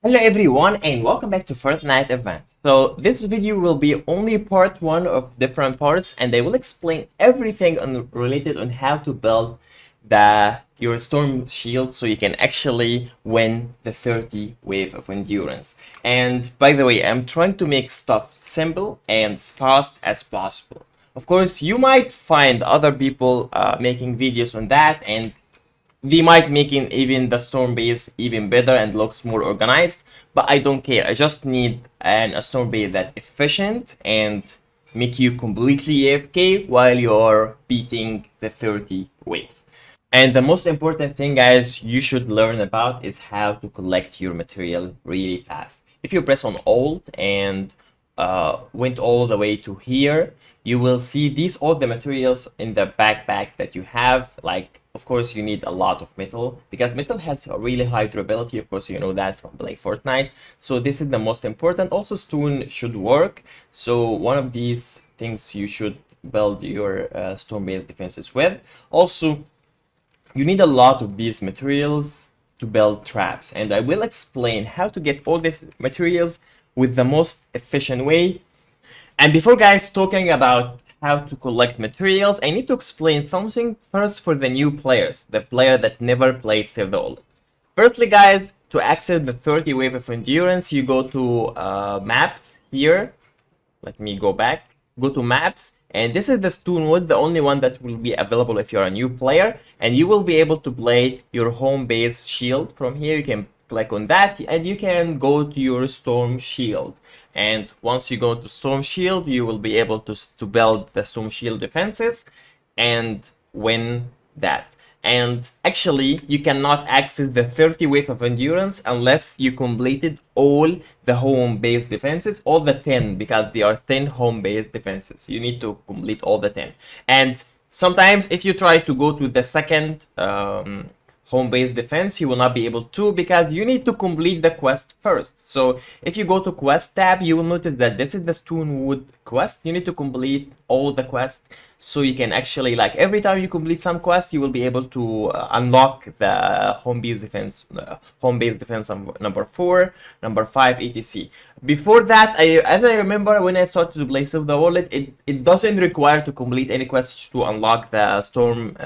Hello everyone and welcome back to Fortnite events. So this video will be only part one of different parts, and I will explain everything related on how to build your storm shield so you can actually win the 30 wave of endurance. And by the way, I'm trying to make stuff simple and fast as possible. Of course, you might find other people making videos on that, and they might making even the storm base even better and looks more organized, but I don't care. I just need a storm base that's efficient and make you completely AFK while you're beating the 30 wave. And the most important thing, guys, you should learn about is how to collect your material really fast. If you press on Alt and went all the way to here, you will see these all the materials in the backpack that you have. Like, of course, you need a lot of metal because metal has a really high durability. Of course, you know that from playing Fortnite. So this is the most important. Also, stone should work. So one of these things you should build your stone-based defenses with. Also, you need a lot of these materials to build traps, and I will explain how to get all these materials with the most efficient way. And before, guys, talking about how to collect materials, I need to explain something first for the new players, the player that never played Save the World. Firstly, guys, to access the 30 wave of endurance, you go to maps here. Let me go back. Go to maps, and this is the Stonewood, the only one that will be available if you're a new player, and you will be able to play your home base shield from here. You can click on that and you can go to your storm shield, and once you go to storm shield, you will be able to build the storm shield defenses and win that. And actually, you cannot access the 30 wave of endurance unless you completed all the home base defenses, all the 10, because there are 10 home base defenses. You need to complete all the 10. And sometimes if you try to go to the second home base defense, you will not be able to, because you need to complete the quest first. So if you go to quest tab, you will notice that this is the Stonewood quest. You need to complete all the quests, so you can actually, like, every time you complete some quest, you will be able to unlock the home base defense number 4, number 5, etc. Before that, as I remember, when I started to play Save the World, it doesn't require to complete any quests to unlock the storm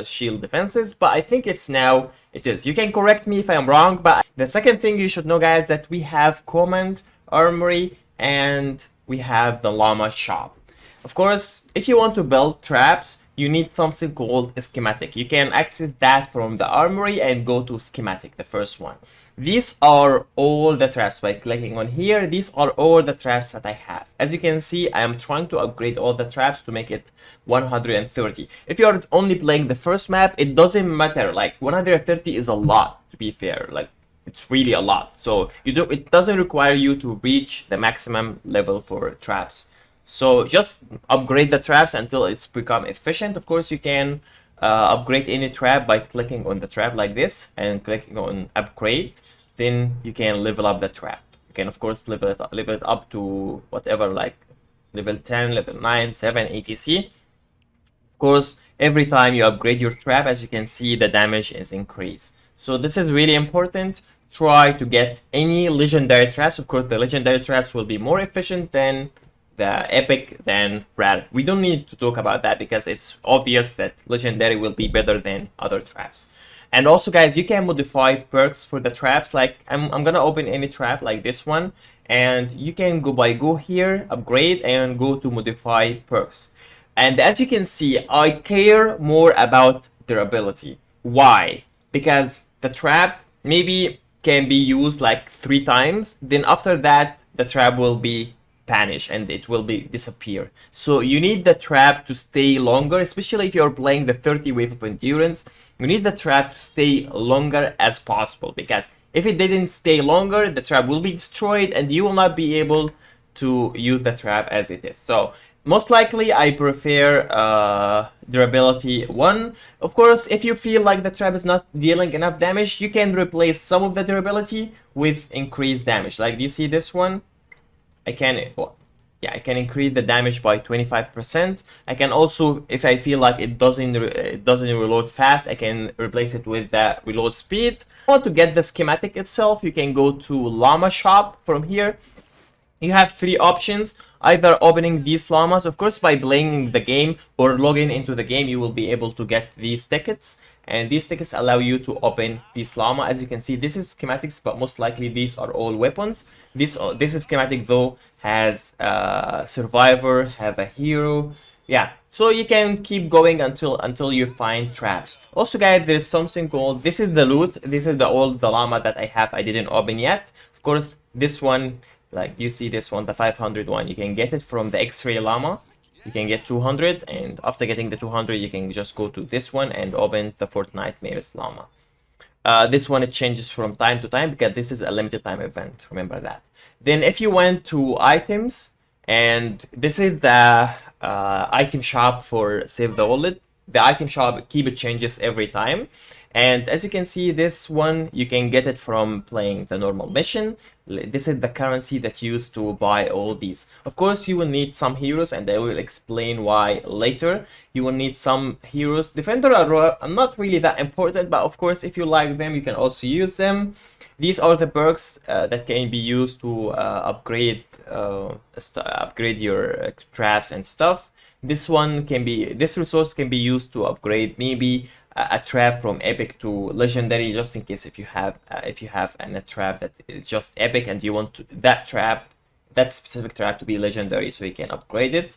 shield defenses, but I think it's now it is. You can correct me if I'm wrong, but the second thing you should know, guys, that we have command, armory, and we have the llama shop. Of course, if you want to build traps, you need something called a schematic. You can access that from the armory and go to schematic, the first one. These are all the traps. By clicking on here, these are all the traps that I have. As you can see, I am trying to upgrade all the traps to make it 130. If you're only playing the first map, it doesn't matter. Like, 130 is a lot, to be fair. Like, it's really a lot. So it doesn't require you to reach the maximum level for traps. So just upgrade the traps until it's become efficient. Of course, you can upgrade any trap by clicking on the trap like this and clicking on upgrade. Then you can level up the trap. You can, of course, level it up to whatever, like level 10, level 9, 7, etc. Of course, every time you upgrade your trap, as you can see, the damage is increased. So this is really important. Try to get any legendary traps. Of course, the legendary traps will be more efficient than the epic than rare. We don't need to talk about that because it's obvious that legendary will be better than other traps. And also, guys, you can modify perks for the traps. Like, I'm gonna open any trap like this one, and you can go here, upgrade, and go to modify perks. And as you can see, I care more about durability. Why? Because the trap maybe can be used like 3 times, then after that the trap will be vanish and it will be disappear. So you need the trap to stay longer, especially if you're playing the 30 wave of endurance. You need the trap to stay longer as possible, because if it didn't stay longer, the trap will be destroyed and you will not be able to use the trap as it is. So most likely I prefer durability 1. Of course, if you feel like the trap is not dealing enough damage, you can replace some of the durability with increased damage. Like, do you see this one? I can yeah, I can increase the damage by 25%. I can also, if I feel like it doesn't reload fast, I can replace it with the reload speed. If you want to get the schematic itself, you can go to Llama Shop from here. You have three options, either opening these llamas. Of course, by playing the game or logging into the game, you will be able to get these tickets, and these tickets allow you to open this llama. As you can see, this is schematics, but most likely these are all weapons. This is schematic though, has survivor, have a hero, yeah, so you can keep going until you find traps. Also guys, there's something called, this is the loot, this is the old llama that I have, I didn't open yet. Of course, this one, like you see this one, the 500 one, you can get it from the X-ray llama. You can get 200, and after getting the 200, you can just go to this one and open the Fortnite Mayor's llama. This one, it changes from time to time because this is a limited time event, remember that. Then if you went to items, and this is the item shop for Save the Wallet. The item shop keep changes every time. And as you can see, this one, you can get it from playing the normal mission. This is the currency that you use to buy all these. Of course, you will need some heroes, and I will explain why later. You will need some heroes. Defender are not really that important, but of course, if you like them, you can also use them. These are the perks that can be used to upgrade your traps and stuff. This resource can be used to upgrade maybe a trap from epic to legendary, just in case if you have a trap that is just epic and you want that specific trap to be legendary, so you can upgrade it.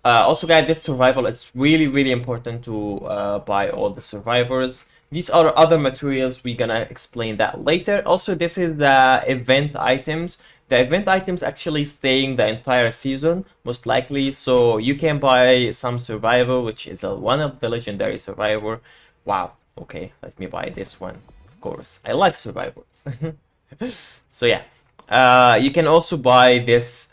Also guys, this survival, it's really important to buy all the survivors. These are other materials, we're gonna explain that later. Also, this is the event items. The event items actually staying the entire season, most likely. So you can buy some survivor, which is one of the legendary survivor. Wow, okay, let me buy this one. Of course, I like survivors. So yeah, you can also buy this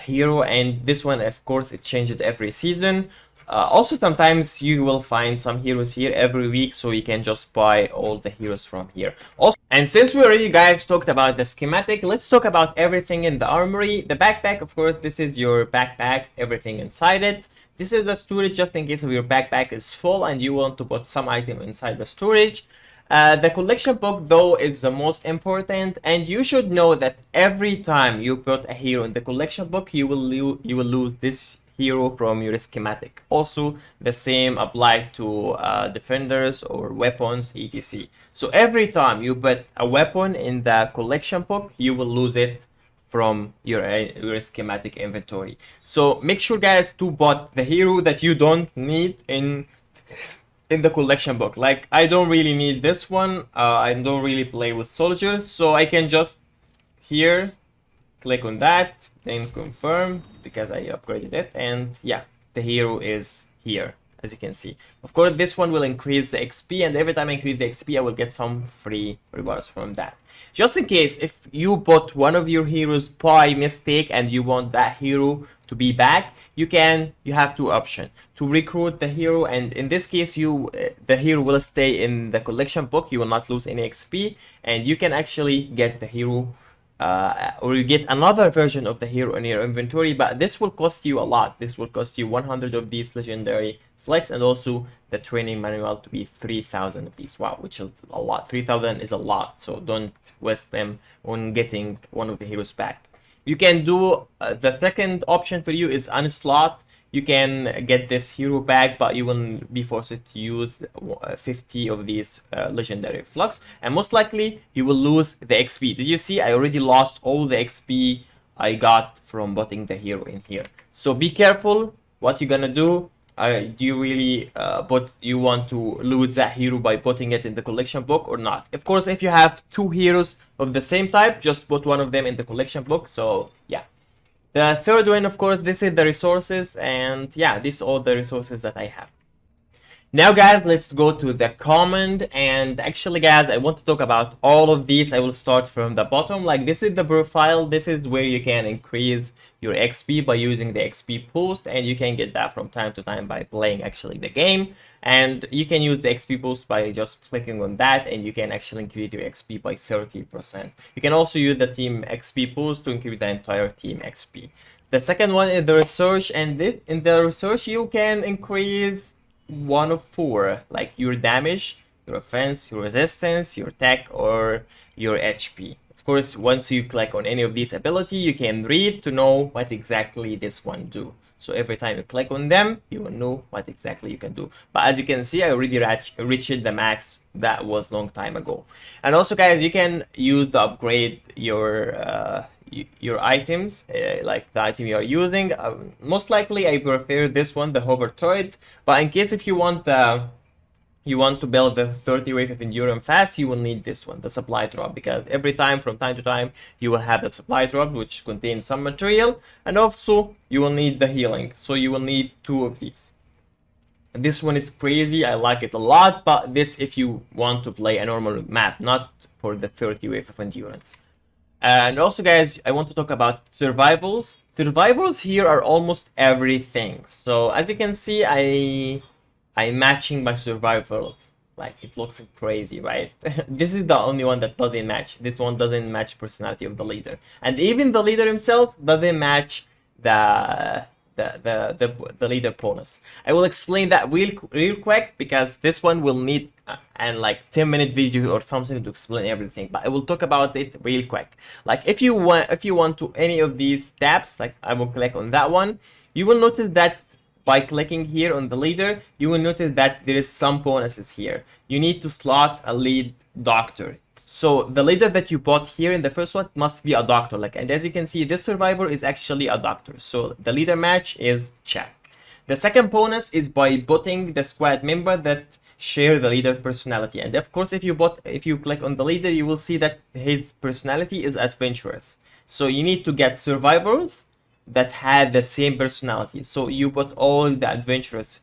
hero, and this one, of course, it changed every season. Also, sometimes you will find some heroes here every week, so you can just buy all the heroes from here. Also, and since we already guys talked about the schematic, let's talk about everything in the armory. The backpack, of course, this is your backpack, everything inside it. This is the storage, just in case if your backpack is full and you want to put some item inside the storage. The collection book though is the most important, and you should know that every time you put a hero in the collection book, you will lose this hero from your schematic. Also, the same applied to defenders or weapons, etc. So every time you put a weapon in the collection book, you will lose it from your schematic inventory. So make sure guys to put the hero that you don't need in the collection book. Like, I don't really need this one, I don't really play with soldiers, so I can just here click on that, then confirm, because I upgraded it, and yeah, the hero is here, as you can see. Of course, this one will increase the XP, and every time I increase the XP, I will get some free rewards from that. Just in case, if you bought one of your heroes by mistake and you want that hero to be back, you have two options: to recruit the hero, and in this case, the hero will stay in the collection book, you will not lose any XP, and you can actually get the hero or you get another version of the hero in your inventory, but this will cost you a lot. This will cost you 100 of these legendary flex, and also the training manual to be 3,000 of these. Wow, which is a lot. 3,000 is a lot, so don't waste them on getting one of the heroes back. You can do the second option for you is unslot. You can get this hero back, but you will be forced to use 50 of these legendary flux, and most likely you will lose the XP. Did you see? I already lost all the XP I got from putting the hero in here. So be careful what you're gonna do. Do you really you want to lose that hero by putting it in the collection book or not? Of course, if you have two heroes of the same type, just put one of them in the collection book. So yeah. The third one, of course, this is the resources, and yeah, these are all the resources that I have. Now guys, let's go to the command, and actually guys, I want to talk about all of these. I will start from the bottom. Like, this is the profile. This is where you can increase your XP by using the XP boost, and you can get that from time to time by playing actually the game. And you can use the XP boost by just clicking on that, and you can actually increase your XP by 30%. You can also use the team XP boost to increase the entire team XP. The second one is the research, and in the research you can increase one of four, like your damage, your offense, your resistance, your attack, or your HP. Of course, once you click on any of these ability, you can read to know what exactly this one do. So every time you click on them, you will know what exactly you can do. But as you can see, I already reached the max. That was long time ago. And also guys, you can use to upgrade your items, like the item you are using. Most likely I prefer this one, the hover turret, but in case if you want to build the 30 wave of endurance fast, you will need this one, the supply drop, because every time from time to time you will have the supply drop which contains some material, and also you will need the healing, so you will need two of these. And this one is crazy, I like it a lot, but this if you want to play a normal map, not for the 30 wave of endurance. And also guys, I want to talk about survivals. Survivals here are almost everything. So as you can see, I'm matching my survivals. Like, it looks crazy, right? This is the only one that doesn't match. This one doesn't match personality of the leader. And even the leader himself doesn't match the leader bonus. I will explain that real quick, because this one will need and like 10-minute video or something to explain everything, but I will talk about it real quick. Like, if you want to any of these tabs, like I will click on that one, you will notice that by clicking here on the leader, you will notice that there is some bonuses here. You need to slot a lead doctor. So the leader that you bought here in the first one must be a doctor. Like, and as you can see, this survivor is actually a doctor. So the leader match is check. The second bonus is by botting the squad member that share the leader personality. And of course, if you click on the leader, you will see that his personality is adventurous. So you need to get survivors that had the same personality. So you put all the adventurous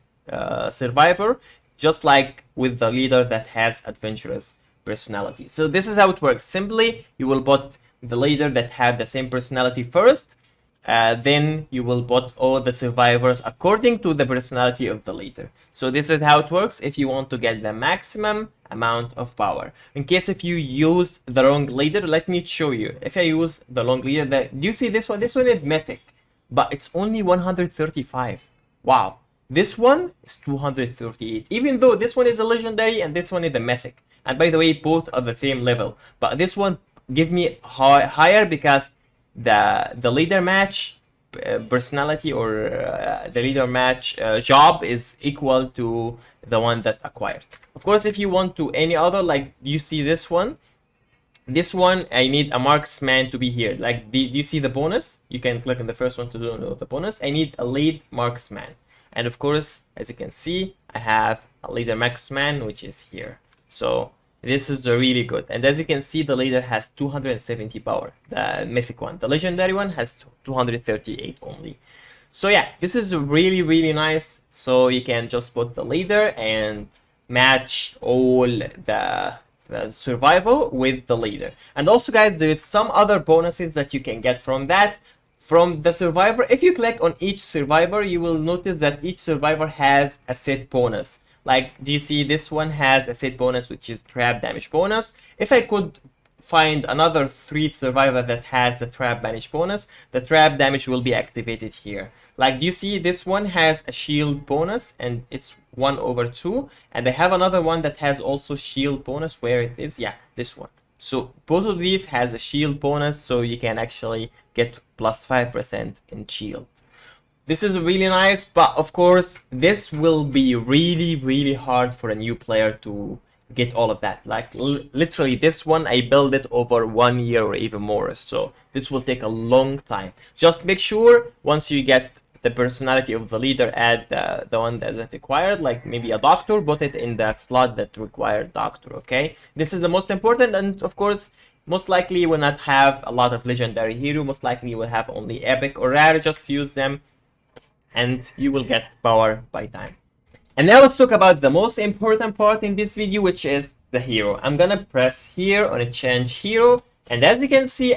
survivor, just like with the leader that has adventurous personality. So this is how it works. Simply, you will put the leader that have the same personality first, then you will put all the survivors according to the personality of the leader. So this is how it works if you want to get the maximum amount of power. In case if you used the wrong leader, let me show you. If I use the wrong leader, you see this one is mythic, but it's only 135. Wow. This one is 238, even though this one is a legendary and this one is a mythic. And by the way, both are the same level, but this one give me higher because the leader match personality, or the leader match job is equal to the one that acquired. Of course, if you want to any other, like you see this one, I need a marksman to be here. Like, do you see the bonus? You can click on the first one to do the bonus. I need a lead marksman, and of course, as you can see, I have a leader marksman which is here. So this is really good. And as you can see, the leader has 270 power, the mythic one. The legendary one has 238 only. So yeah, this is really nice. So you can just put the leader and match all the survival with the leader. And also guys, there's some other bonuses that you can get from that. From the survivor, if you click on each survivor, you will notice that each survivor has a set bonus. Like, do you see this one has a set bonus which is trap damage bonus? If I could find another 3 survivor that has the trap damage bonus, the trap damage will be activated here. Like, do you see this one has a shield bonus and it's 1/2, and I have another one that has also shield bonus. Where it is? Yeah, this one. So both of these has a shield bonus, so you can actually get plus 5% in shield. This is really nice, but of course, this will be really hard for a new player to get all of that. Like, literally, this one, I built it over 1 year or even more, so this will take a long time. Just make sure, once you get the personality of the leader, add the one that required, like maybe a doctor, put it in the slot that required doctor, okay? This is the most important, and of course, most likely you will not have a lot of legendary hero, most likely you will have only epic or rare, just use them, and you will get power by time. And now let's talk about the most important part in this video, which is the hero. I'm gonna press here on a change hero, and as you can see,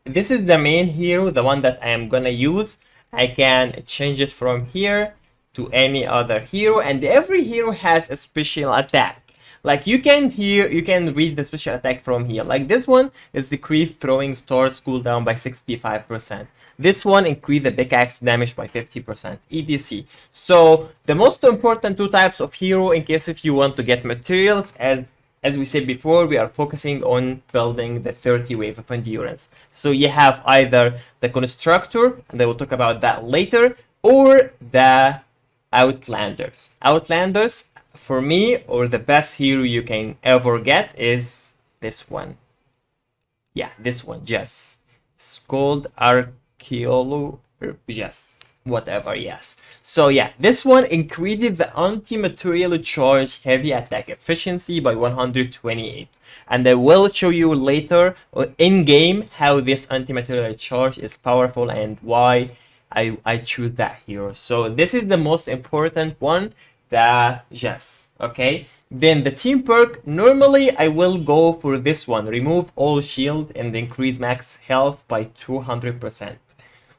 this is the main hero, the one that I am gonna use. I can change it from here to any other hero, and every hero has a special attack. Like you can read the special attack from here. Like this one is decrease throwing stars cooldown by 65%. This one increase the pickaxe damage by 50%, etc. So the most important two types of hero, in case if you want to get materials, as we said before, we are focusing on building the 30 wave of endurance. So you have either the constructor, and I will talk about that later, or the outlanders. Outlanders, for me, or the best hero you can ever get is this one. Yeah, this one, yes. It's called Archeolo, yes, whatever, yes. So yeah, this one increases the anti-material charge heavy attack efficiency by 128. And I will show you later in game how this anti-material charge is powerful and why I choose that hero. So this is the most important one. Yes, okay. Then the team perk, normally I will go for this one, remove all shield and increase max health by 200%.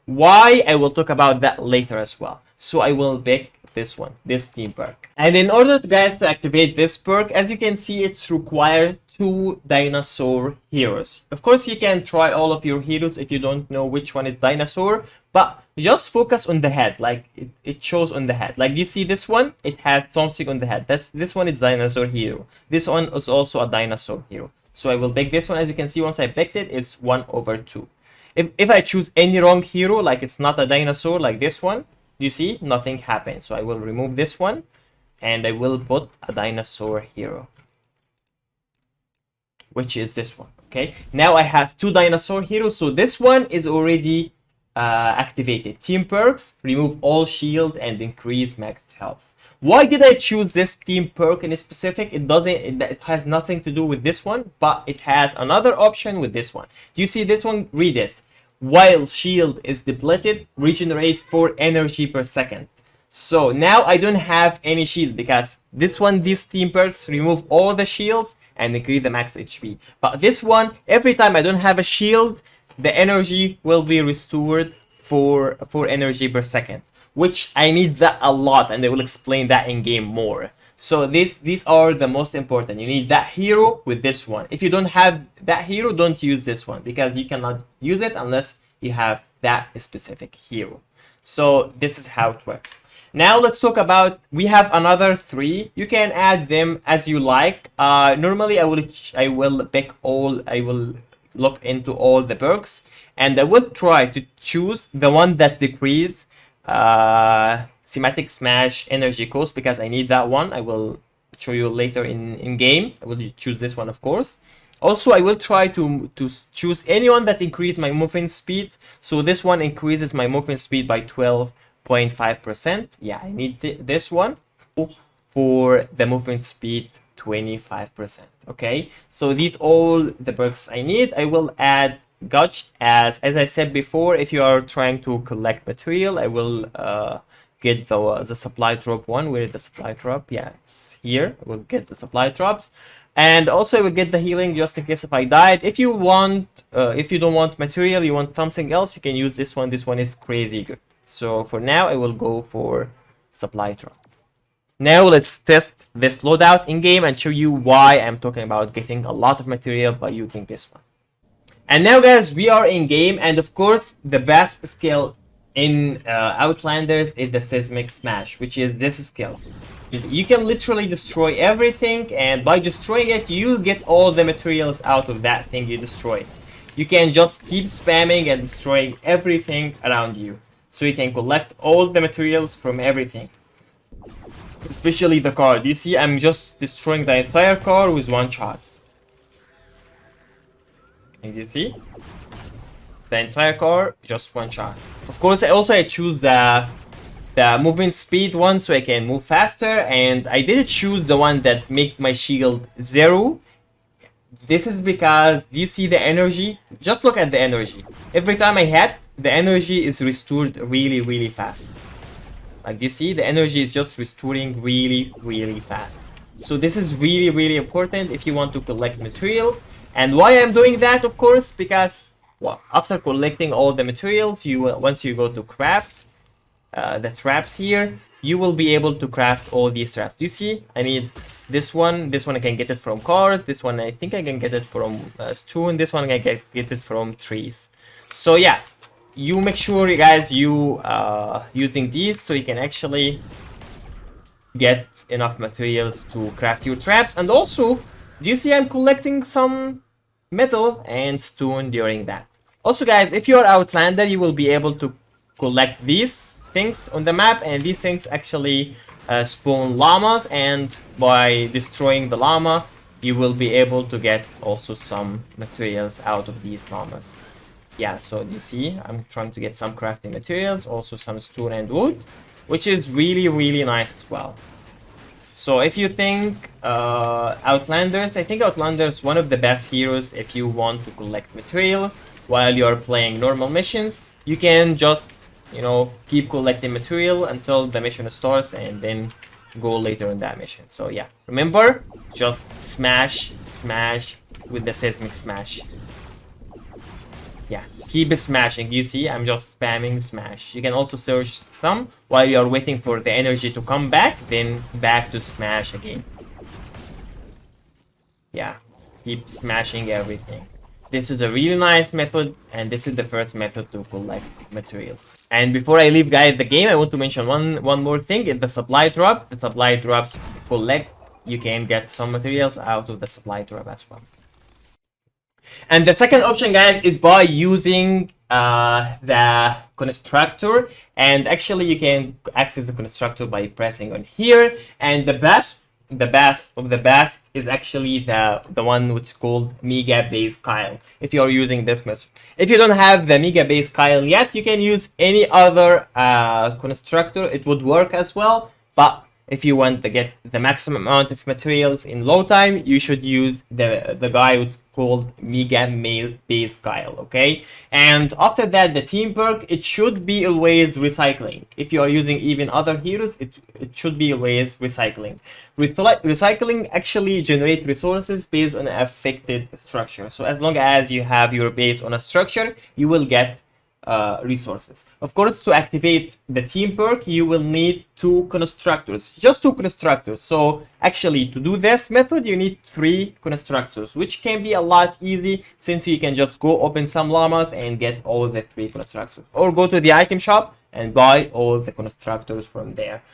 Why? I will talk about that later as well. So I will pick this one, this team perk. And in order guys to activate this perk, as you can see, it requires 2 dinosaur heroes. Of course, you can try all of your heroes if you don't know which one is dinosaur, but just focus on the head. Like it shows on the head. Like you see this one, it has something on the head. This one is dinosaur hero. This one is also a dinosaur hero. So I will pick this one. As you can see, once I picked it, it's 1/2. If I choose any wrong hero, like it's not a dinosaur like this one, you see, nothing happens. So I will remove this one and I will put a dinosaur hero, which is this one. Okay, now I have 2 dinosaur heroes. So this one is already activated. Team perks, remove all shield and increase max health. Why did I choose this team perk in specific? It has nothing to do with this one, but it has another option with this one. Do you see this one? Read it. While shield is depleted, regenerate 4 energy per second. So now I don't have any shield because this one, these team perks remove all the shields and increase the max HP. But this one, every time I don't have a shield, the energy will be restored for 4 energy per second, which I need that a lot, and I will explain that in game more. So these are the most important. You need that hero with this one. If you don't have that hero, don't use this one because you cannot use it unless you have that specific hero. So this is how it works. Now let's talk about, we have another 3. You can add them as you like. Normally I will pick all, I will look into all the perks, and I will try to choose the one that decrease Schematic Smash energy cost because I need that one. I will show you later in game. I will choose this one, of course. Also, I will try to choose anyone that increase my movement speed. So this one increases my movement speed by 12.5%. Yeah, I need this one. For the movement speed, 25%. Okay, so these all the perks I need. I will add Gotch as I said before. If you are trying to collect material, I will get the supply drop one. Where is the supply drop? Yeah, it's here. I will get the supply drops, and also I will get the healing just in case if I died. If you want, if you don't want material, you want something else, you can use this one. This one is crazy good. So for now, I will go for supply drop. Now let's test this loadout in game and show you why I'm talking about getting a lot of material by using this one. And now guys, we are in game, and of course the best skill in Outlanders is the Seismic Smash, which is this skill. You can literally destroy everything, and by destroying it, you get all the materials out of that thing you destroyed. You can just keep spamming and destroying everything around you, so you can collect all the materials from everything. Especially the car. Do you see? I'm just destroying the entire car with one shot. And you see? The entire car, just one shot. Of course, I choose the movement speed one so I can move faster, and I didn't choose the one that make my shield 0. This is because, do you see the energy? Just look at the energy. Every time I hit, the energy is restored really, really fast. Like you see, the energy is just restoring really fast. So this is really important if you want to collect materials. And why I'm doing that, of course, because well, after collecting all the materials, once you go to craft the traps here, you will be able to craft all these traps. You see, I need this one I can get it from cars, this one I think I can get it from stone, this one I can get it from trees. So yeah, you make sure you guys using these so you can actually get enough materials to craft your traps. And also, do you see I'm collecting some metal and stone during that. Also guys, if you're Outlander, you will be able to collect these things on the map, and these things actually spawn llamas, and by destroying the llama you will be able to get also some materials out of these llamas. Yeah, so you see I'm trying to get some crafting materials, also some stone and wood, which is really nice as well. So if you think Outlanders, I think Outlanders one of the best heroes if you want to collect materials while you're playing normal missions. You can just, you know, keep collecting material until the mission starts and then go later in that mission. So yeah, remember, just smash with the seismic smash. Yeah, keep smashing. You see, I'm just spamming smash. You can also search some while you're waiting for the energy to come back, then back to smash again. Yeah, keep smashing everything. This is a really nice method, and this is the first method to collect materials. And before I leave guys the game, I want to mention one more thing. In the supply drop, the supply drops collect, you can get some materials out of the supply drop as well. And the second option guys is by using the constructor, and actually you can access the constructor by pressing on here. And the best of the best is actually the one which is called Mega Base Kyle, if you are using this method. If you don't have the Mega Base Kyle yet, you can use any other constructor, it would work as well. But if you want to get the maximum amount of materials in low time, you should use the guy which is called Mega Base Kyle, okay? And after that, the team perk, it should be always recycling. If you are using even other heroes, it should be always recycling. Recycling actually generates resources based on an affected structure. So as long as you have your base on a structure, you will get resources. Of course, to activate the team perk, you will need two constructors, just two constructors. So actually, to do this method, you need 3 constructors, which can be a lot easy since you can just go open some llamas and get all the 3 constructors, or go to the item shop and buy all the constructors from there.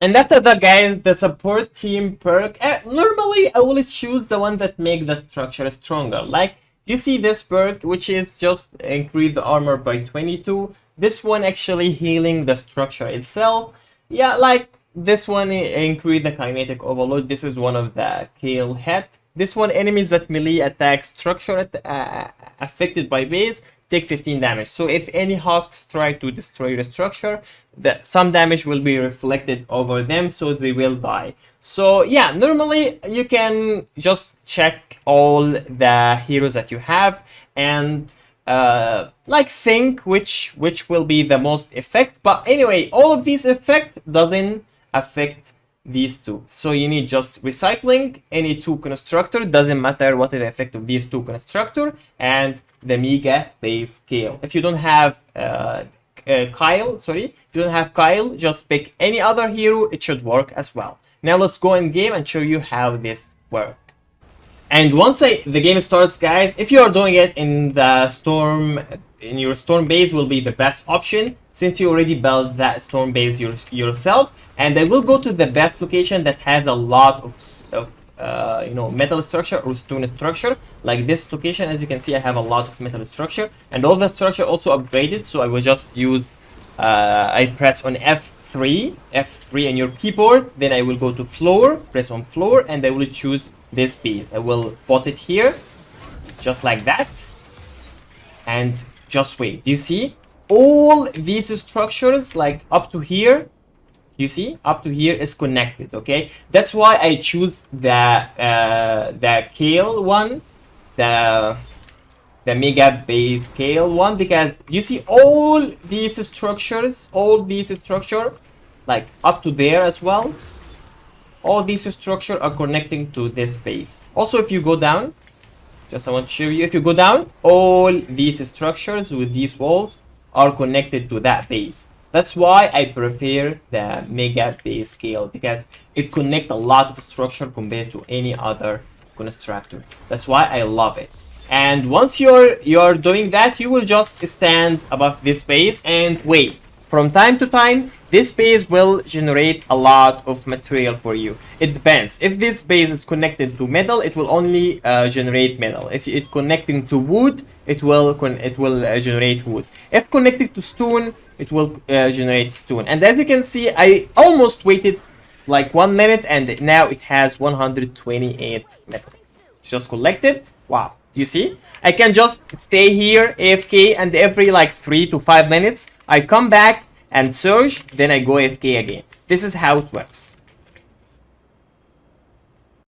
And after that guys, the support team perk, normally I will choose the one that make the structure stronger. Like, you see this perk, which is just increase the armor by 22. This one actually healing the structure itself. Yeah, like this one increase the kinetic overload. This is one of the kill hit. This one, enemies that melee attack structure affected by base take 15 damage. So if any husks try to destroy the structure, some damage will be reflected over them, so they will die. So yeah, normally you can just check all the heroes that you have and like think which will be the most effect. But anyway, all of these effect doesn't affect these two, so you need just recycling any 2 constructor, doesn't matter what is the effect of these 2 constructor, and the Mega Base Kyle. If you don't have Kyle, just pick any other hero, it should work as well. Now let's go in game and show you how this works. And once the game starts guys, if you are doing it in the storm, in your storm base will be the best option, since you already built that storm base yourself. And I will go to the best location that has a lot of you know, metal structure or stone structure. Like this location, as you can see, I have a lot of metal structure, and all the structure also upgraded. So I will just use I press on F3 on your keyboard, then I will go to floor, press on floor, and I will choose this piece. I will put it here just like that, and just wait. Do you see all these structures, like up to here? You see, up to here is connected. Okay, that's why I choose the Kale one, the the mega base scale one, because you see all these structures, like up to there as well. All these structures are connecting to this base. Also, if you go down, just I want to show you, if you go down, all these structures with these walls are connected to that base. That's why I prefer the mega base scale, because it connects a lot of structure compared to any other constructor. That's why I love it. And once you're doing that, you will just stand above this base and wait. From time to time, this base will generate a lot of material for you. It depends. If this base is connected to metal, it will only generate metal. If it connecting to wood, it will generate wood. If connected to stone, it will generate stone. And as you can see, I almost waited like 1 minute, and now it has 128 metal. Just collected. Wow. Do you see? I can just stay here AFK, and every like 3 to 5 minutes, I come back and search, then I go AFK again. This is how it works.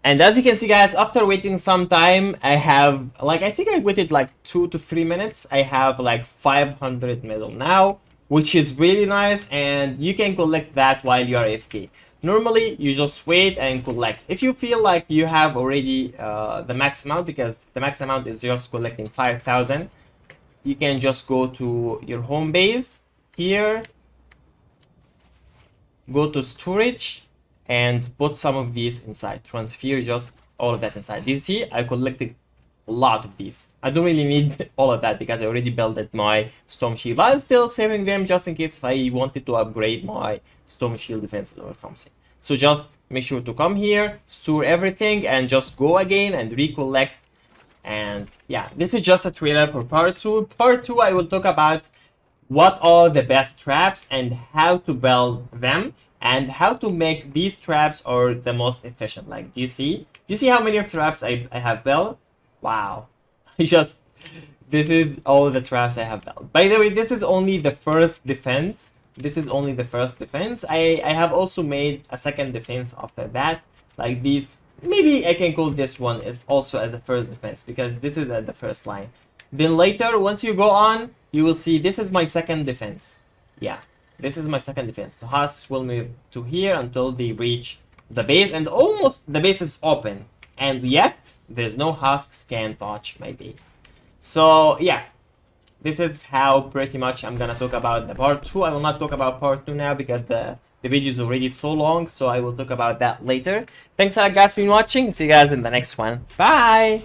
And as you can see, guys, after waiting some time, I have like, I think I waited like 2 to 3 minutes. I have like 500 metal now, which is really nice, and you can collect that while you are AFK. Normally, you just wait and collect. If you feel like you have already the max amount, because the max amount is just collecting 5,000, you can just go to your home base here, go to storage, and put some of these inside. Transfer just all of that inside. You see, I collected a lot of these. I don't really need all of that because I already built my storm shield. I'm still saving them just in case if I wanted to upgrade my storm shield defense or something. So just make sure to come here, store everything, and just go again and recollect. And yeah, this is just a trailer for part 2. Part 2, I will talk about what are the best traps and how to build them, and how to make these traps are the most efficient. Like, do you see how many traps I have built? Wow. This is all the traps I have built. By the way, this is only the first defense. I have also made a second defense after that, like these. Maybe I can call this one is also as a first defense, because this is at the first line. Then later, once you go on, you will see this is my second defense. Yeah, this is my second defense. So husks will move to here until they reach the base, and almost the base is open, and yet there's no husks can touch my base. So yeah, this is how pretty much I'm gonna talk about the part 2. I will not talk about part 2 now because the video is already so long, so I will talk about that later. Thanks a lot, guys, for watching. See you guys in the next one. Bye.